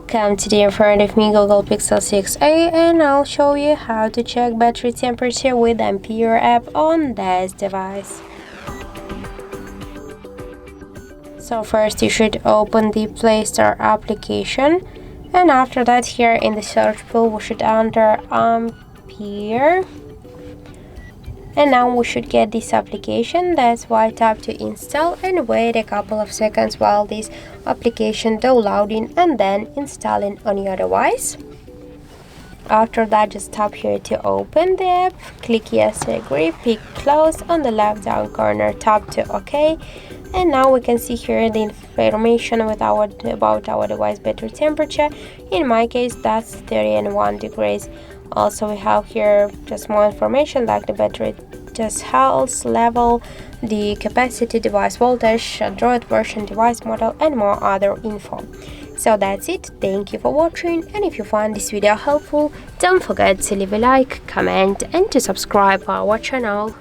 Come today in front of me Google Pixel 6a and I'll show you how to check battery temperature with Ampere app on this device. So first you should open the Play Store application, and after that here in the search pool we should enter Ampere. And now we should get this application. That's why tap to install and wait a couple of seconds while this application downloading and then installing on your device. After that, just tap here to open the app, click yes to agree, pick close on the left down corner, tap to OK. And now we can see here the information about our device battery temperature. In my case, that's 31 degrees. Also, we have here just more information like the battery just health level, the capacity, device voltage, Android version, device model, and more other info. So that's it. Thank you for watching, and if you find this video helpful, don't forget to leave a like, comment, and to subscribe our channel.